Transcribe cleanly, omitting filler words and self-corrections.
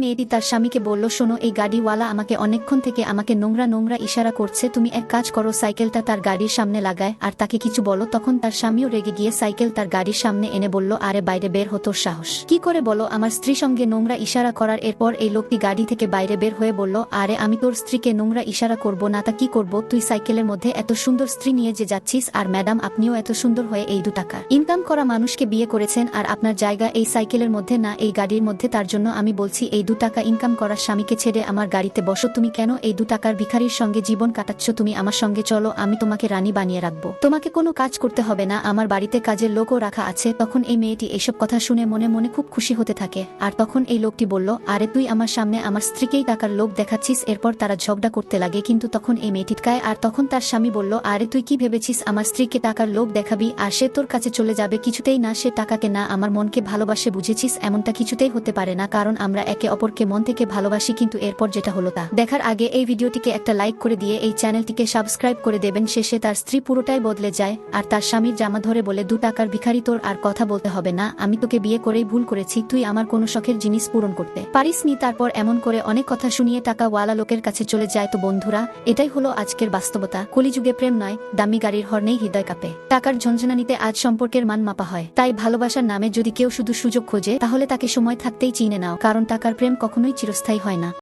মেয়েটি তার স্বামীকে বলল, শোনো, এই গাড়িওয়ালা আমাকে অনেকক্ষণ থেকে আমাকে নোংরা নোংরা ইশারা করছে, তুমি এক কাজ করো, সাইকেলটা তার গাড়ির সামনে লাগায় আর তাকে কিছু বলো। তখন তার স্বামীও রেগে গিয়ে সাইকেল তার গাড়ির সামনে এনে বলল, আরে বাইরে বের হতো সাহস কি করে বলো আমার স্ত্রীর সঙ্গে নোংরা ইশারা করার। এরপর এই লোকটি গাড়ি থেকে বাইরে বের হয়ে বলল, আরে আমি তোর স্ত্রীকে নোংরা ইশারা করব না তা কি করব, তুই সাইকেলের মধ্যে এত সুন্দর স্ত্রী নিয়ে যে যাচ্ছিস, আর ম্যাডাম আপনিও এত সুন্দর হয়ে এই 2 টাকা ইনকাম করা মানুষকে বিয়ে করেছেন আর আপনার জায়গা এই সাইকেলের মধ্যে না এই গাড়ির মধ্যে, তার জন্য আমি বলছি এই 2 টাকা ইনকাম করার স্বামীকে ছেড়ে আমার গাড়িতে বসো। তুমি কেন এই 2 টাকার ভিখারির সঙ্গে জীবন কাটাচ্ছ? তুমি আমার সঙ্গে চলো, আমি তোমাকে রানী বানিয়ে রাখবো, তোমাকে কোনো কাজ করতে হবে না, আমার বাড়িতে কাজের লোকও রাখা আছে। তখন এই মেয়েটি এইসব কথা শুনে মনে মনে খুব খুশি হতে থাকে। আর তখন এই লোকটি বলল, আরে তুই আমার সামনে আমার স্ত্রীকেই টাকার লোভ দেখাচ্ছিস। এরপর তারা ঝগড়া করতে লাগে, কিন্তু তখন এই মেয়েটি কায়। আর তখন তার স্বামী বলল, আরে তুই কি ভেবেছিস আমার স্ত্রীকে টাকার লোভ দেখাবি আর সে তোর কাছে চলে যাবে? কিছুতেই না, সে টাকাকে না আমার মনকে ভালোবাসে, বুঝেছিস? এমনটা কিছুতেই হতে পারে না, কারণ আমরা একে অপরকে মন থেকে ভালোবাসি। কিন্তু এরপর যেটা হলো তা দেখার আগে এই ভিডিওটিকে একটা লাইক করে দিয়ে এই চ্যানেলটিকে সাবস্ক্রাইব করে দেবেন। শেষে তার স্ত্রী পুরোটাই বদলে যায় আর তার স্বামীর জামা ধরে বলে, 2 টাকার ভিখারি, তোর আর কথা বলতে হবে না, আমি তোকে বিয়ে করেই ভুল করেছি, তুই আমার কোনো শখের জিনিস পূরণ করতে পারিস নি। তারপর এমন করে অনেক কথা শুনিয়ে টাকাওয়ালা লোকের কাছে চলে যায়। তো বন্ধুরা, এটাই হলো আজকের বাস্তবতা। কলিযুগে প্রেম নয়, দামি গাড়ির হর্নেই হৃদয় কাঁপে। টাকার ঝঞ্ঝনানিতে আজ সম্পর্কের মান মাপা হয়। তাই ভালোবাসার নামে যদি কেউ শুধু সুযোগ খোঁজে, তাহলে তাকে সময় থাকতেই চিনে নাও, কারণ টাকার প্রেম কখনোই চিরস্থায়ী হয় না।